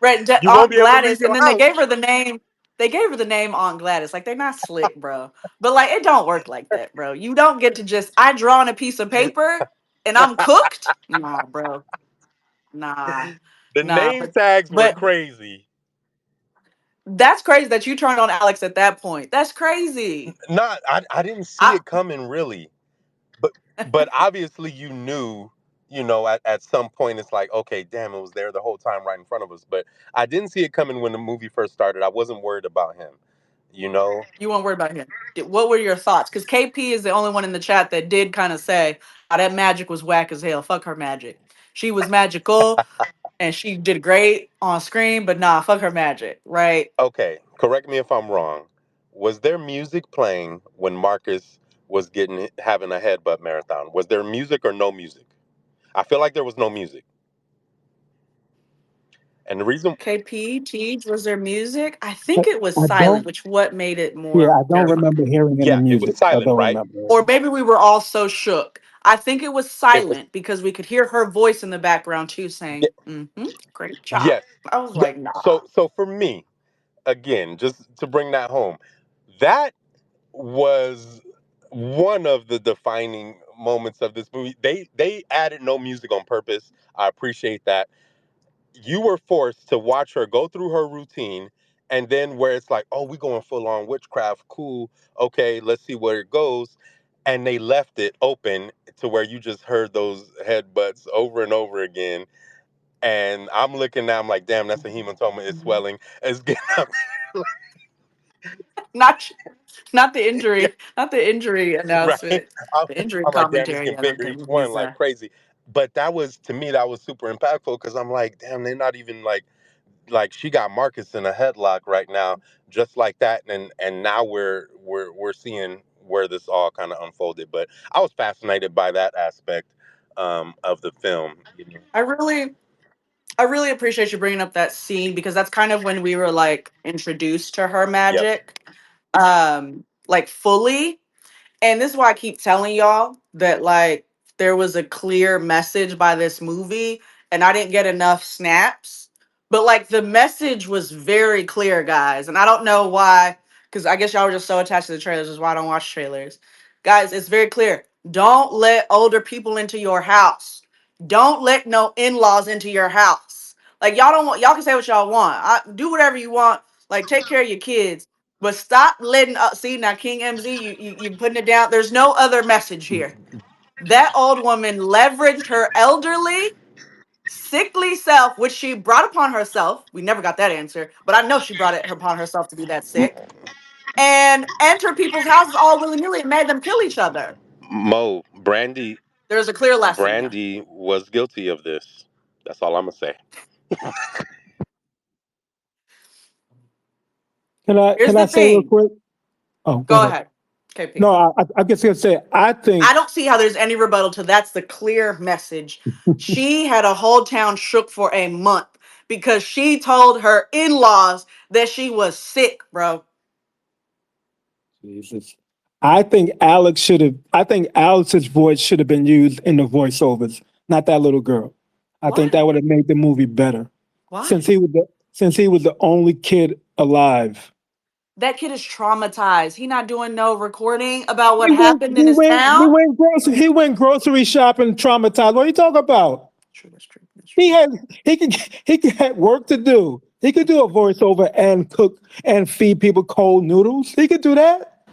Right, You won't Aunt be able to leave Gladys, and your then they house. gave her the name. They gave her the name Aunt Gladys. Like they're not slick, bro. But like it don't work like that, bro. You don't get to just I draw on a piece of paper and I'm cooked. Nah, bro. Nah, The nah. name But tags were but crazy. that's crazy that you turned on Alex at that point. That's crazy. Not, I didn't see I it coming really. but but obviously you knew, at some point it's like, okay, damn, it was there the whole time right in front of us. But I didn't see it coming when the movie first started. I wasn't worried about him, you know You won't worry about him. What were your thoughts? Because KP is the only one in the chat that did kind of say, "Oh, that magic was whack as hell. Fuck her magic. She was magical and she did great on screen, but nah, fuck her magic." Right? Okay, correct me if I'm wrong. Was there music playing when Marcus was getting having a headbutt marathon? Was there music or no music? I feel like there was no music. And the reason, KP, Teej, was there music? I I, think it was I silent, don't. which what made it Yeah, more I don't terrifying. remember hearing any yeah, it was music. I silent, don't right? remember Or hearing. maybe we were all so shook. I think it was It was. silent because we could hear her voice in the background too saying, great job. Yes. I was Yeah. like, nah. So for me, again, just to bring that home, that was one of the defining moments of this movie. They added no music on purpose. I appreciate that. You were forced to watch her go through her routine, and then where it's like, oh, we going full on witchcraft, cool. Okay, let's see where it goes. And they left it open to where you just heard those headbutts over and over again. And I'm looking now, I'm like, damn, that's a hematoma. It's swelling. It's getting up. not not the injury, not the injury Right. announcement. I'm, The injury I'm like, damn, he's commentary. getting Yeah, that, bigger that each movie one is like crazy. But that was, to me, that was super impactful because I'm like, damn, they're not even like she got Marcus in a headlock right now, just like that, and now we're seeing where this all kind of unfolded. But I was fascinated by that aspect of the film. You know? I really appreciate you bringing up that scene because that's kind of when we were like introduced to her Yep. magic, like fully. And this is why I keep telling y'all that like there was a clear message by this movie and I didn't get enough snaps. But like the message was very clear, guys. And I don't know why, because I guess y'all were just so attached to the trailers, is why I don't watch trailers. Guys, it's very clear. Don't let older people into your house. Don't let no in-laws into your house. Like y'all don't want y'all can say what y'all want. Do whatever you want. Like take care of your kids. But stop letting see now, King MZ, you putting it down. There's no other message here. That old woman leveraged her elderly, sickly self, which she brought upon herself. We never got that answer, but I know she brought it upon herself to be that sick. And entered people's houses all willy-nilly and made them kill each other. Mo, There's a clear lesson here. Brandy was guilty of this. That's all I'm gonna say. Here's Can the I say real thing. quick? Oh, go Go ahead. ahead, KP. No, I guess gonna say I I think don't see how there's any rebuttal to that's the clear message. She had a whole town shook for a month because she told her in-laws that she was sick, bro. Jesus. I think Alex's voice should have been used in the voiceovers, not that little girl. I think Why? that would have made the movie better. Why? Since he was the only kid alive. That kid is traumatized. He not doing no recording about what He went happened in he his went he town. went grocery he went grocery shopping traumatized. What are you talking about? True, that's true. That's He true. had he could had work to do. He could do a voiceover and cook and feed people cold noodles. He could do that.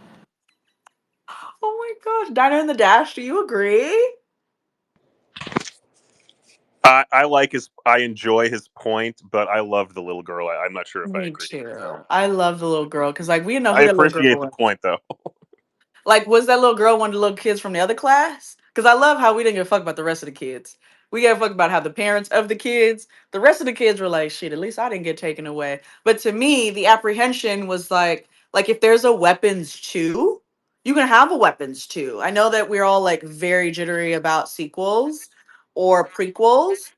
Oh my gosh, Diner in the Dash. Do you agree? I like his. I enjoy his point, but I love the little girl. I'm not sure if I Me agree. So too. I love the little girl because like we didn't know I who that little girl appreciate the was. point, though. Like, was that little girl one of the little kids from the other class? Because I love how we didn't give a fuck about the rest of the kids. We gave a fuck about how the parents of the kids, the rest of the kids were like, shit, at least I didn't get taken away. But to me, the apprehension was like if there's a weapons too, you can have a weapons too. I know that we're all like very jittery about sequels or prequels,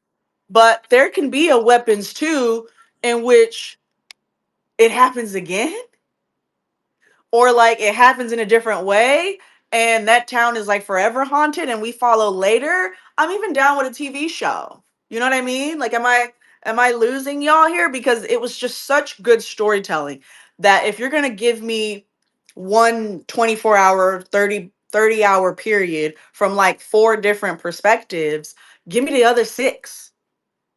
but there can be a weapons too in which it happens again or like it happens in a different way and that town is like forever haunted and we follow later. I'm even down with a TV show. You know what I mean? Like am I losing y'all here because it was just such good storytelling that if you're going to give me one 24-hour 30 hour period from like four different perspectives, give me the other six.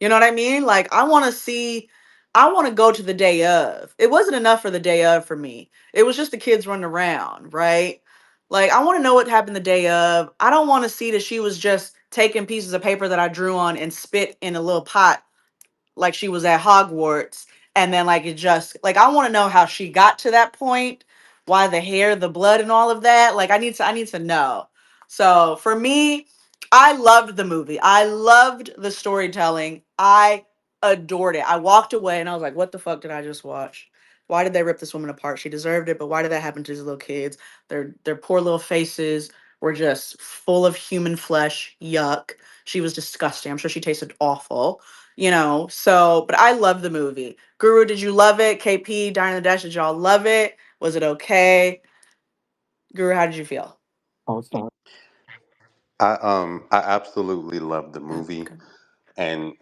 You know what I mean? Like I want to go to the day of. It wasn't enough for the day of for me. It was just the kids running around, right? Like I want to know what happened the day of. I don't want to see that she was just taking pieces of paper that I drew on and spit in a little pot like she was at Hogwarts and then like it just like I want to know how she got to that point, why the hair, the blood and all of that. Like I need to know. So for me, I loved the movie. I loved the storytelling. I adored it. I walked away and I was like, what the fuck did I just watch? Why did they rip this woman apart? She deserved it, but why did that happen to these little kids? Their poor little faces were just full of human flesh. Yuck. She was disgusting. I'm sure she tasted awful, so but I love the movie. Guru, did you love it? KP, Dine the Dash, did y'all love it? Was it okay? Guru, how did you feel? Oh, sorry. I absolutely love the Oh, movie, okay. and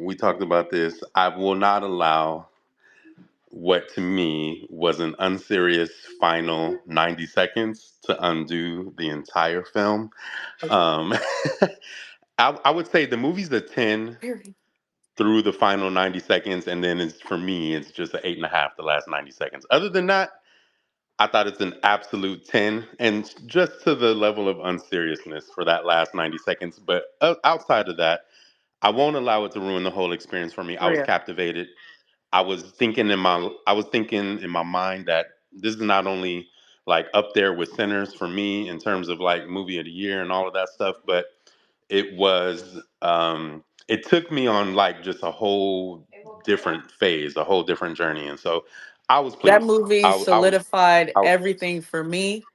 we talked about this. I will not allow what to me was an unserious final 90 seconds to undo the entire film. Um, I would say the movie's a 10 Period. through the final 90 seconds, and then it's for me, it's just an 8.5 the last 90 seconds. Other than that, I thought it's an absolute 10, and just to the level of unseriousness for that last 90 seconds. But outside of that, I won't allow it to ruin the whole experience for me. I was Real. captivated. I was thinking in my mind that this is not only like up there with Sinners for me in terms of like movie of the year and all of that stuff, but it took me on like just a whole different phase, a whole different journey, and so I was That pleased. movie I was solidified I was everything for me.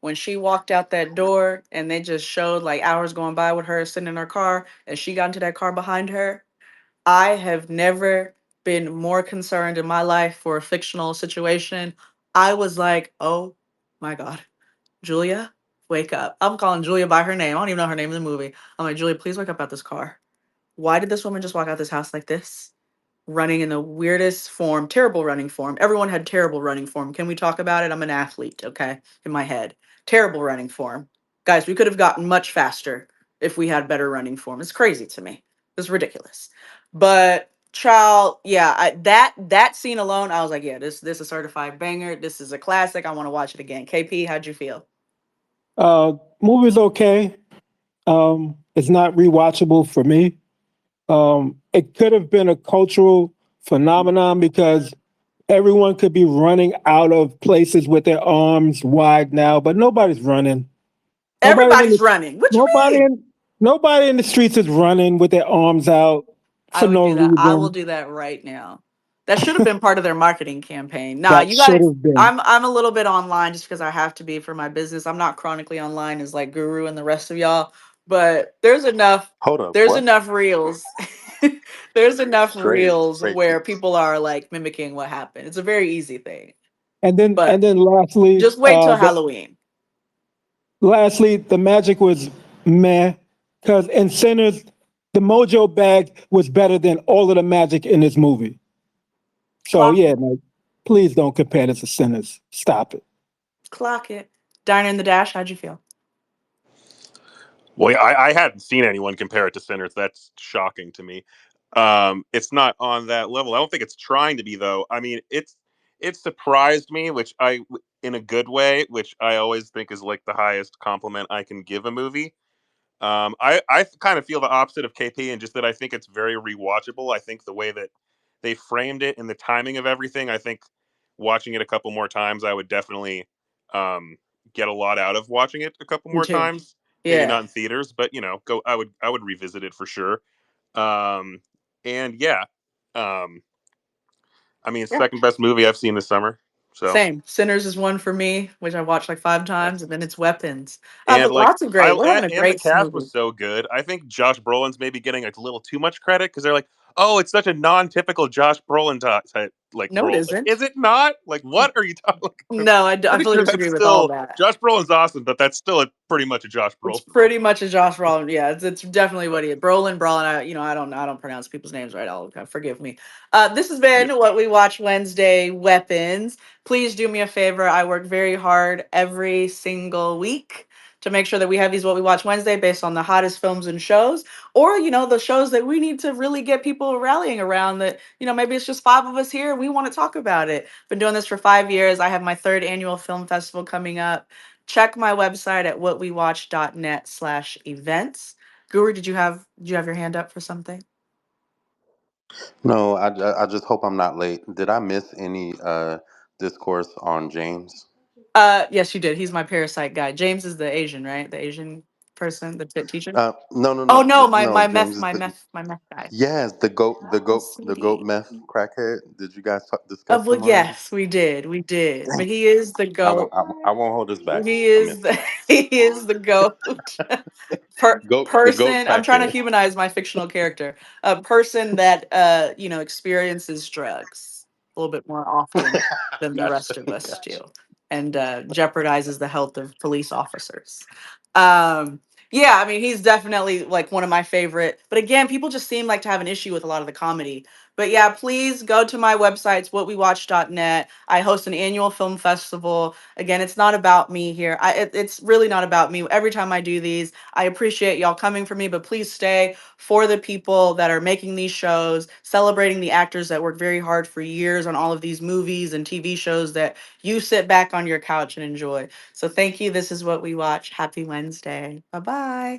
When she walked out that door and they just showed like hours going by with her sitting in her car and she got into that car behind her, I have never been more concerned in my life for a fictional situation. I was like, oh my God, Julia, wake up. I'm calling Julia by her name. I don't even know her name in the movie. I'm like, Julia, please wake up out this car. Why did this woman just walk out this house like this? Running in the weirdest form, terrible running form. Everyone had terrible running form. Can we talk about it? I'm an athlete, okay, in my head. Terrible running form. Guys, we could have gotten much faster if we had better running form. It's crazy to me. It's ridiculous. But child, yeah, that scene alone, I was like, yeah, this is a certified banger. This is a classic. I want to watch it again. KP, how'd you feel? Movie's okay. It's not rewatchable for me. It could have been a cultural phenomenon because everyone could be running out of places with their arms wide now, but nobody's running. Nobody in Everybody's the running. What you nobody mean? in nobody in the streets is running with their arms out I for would no do that. I will reason. do that right now. That should have been part of their marketing campaign. Nah, That you should guys, have been. I'm a little bit online just because I have to be for my business. I'm not chronically online as like Guru and the rest of y'all, but hold up, there's what? enough reels. There's enough reels Crazy. where people are like mimicking what happened. It's a very easy thing. And But then lastly, just wait till Halloween. the magic was meh because in Sinners, the mojo bag was better than all of the magic in this movie. So Clock yeah, it. like, please don't compare this to Sinners. Stop it. Clock it. Diner in the Dash, how'd you feel? Well, yeah, I hadn't seen anyone compare it to Sinners. That's shocking to me. It's not on that level. I don't think it's trying to be, though. I mean, it surprised me, which in a good way, which I always think is like the highest compliment I can give a movie. I kind of feel the opposite of KP, and just that I think it's very rewatchable. I think the way that they framed it and the timing of everything, I think watching it a couple more times, I would definitely um, get a lot out of watching it a couple Me more too. times. Maybe Yeah. not in theaters, but go. I would revisit it for sure. Um, and yeah, um, I mean, Yeah. second best movie I've seen this summer. So Same. Sinners is one for me, which I watched like 5 times, and then it's Weapons. and But like lots of great. We're having a and the great cast was smoothie. so good. I think Josh Brolin's maybe getting like a little too much credit because they're like, oh, it's such a non-typical Josh Brolin type like No, it role. Like, isn't. is it not? Like, what are you talking? Like, No, I'm I pretty fully sure that's disagree with all still that. Josh Brolin's awesome, but that's still pretty much a Josh It's Brolin role. pretty much a Josh Brolin. Yeah, it's definitely what he is. Brolin. I don't pronounce people's names right. I'll forgive me. This has Yeah. been what we watch Wednesday. Weapons. Please do me a favor. I work very hard every single week to make sure that we have these what we watch Wednesday based on the hottest films and shows, or the shows that we need to really get people rallying around. That maybe it's just five of us here. And we want to talk about it. Been doing this for 5 years. I have my third annual film festival coming up. Check my website at whatwewatch.net/events. Guru, did you have your hand up for something? No, I just hope I'm not late. Did I miss any discourse on James? Yes, you did. He's my parasite guy. James is the Asian, right? The Asian person, the teacher. No, no, Oh no, no, my no. my James meth, is my the meth, my meth guy. yes, Oh, the goat sweetie. meth crackhead. Did you guys discuss Well, him already? yes, we did. But Dang, he is the goat. I won't hold this back. He I is missed the he is the goat. the goat Person. I'm trying to crackhead. humanize my fictional character. A person that experiences drugs a little bit more often than the Gotcha, rest of us do, gotcha. and jeopardizes the health of police officers. Um, yeah, I mean he's definitely like one of my favorite. But again, people just seem like to have an issue with a lot of the comedy. But yeah, please go to my website, it's whatwewatch.net. I host an annual film festival. Again, it's not about me here. It's really not about me. Every time I do these, I appreciate y'all coming for me, but please stay for the people that are making these shows, celebrating the actors that work very hard for years on all of these movies and TV shows that you sit back on your couch and enjoy. So thank you. This is what we watch. Happy Wednesday. Bye bye.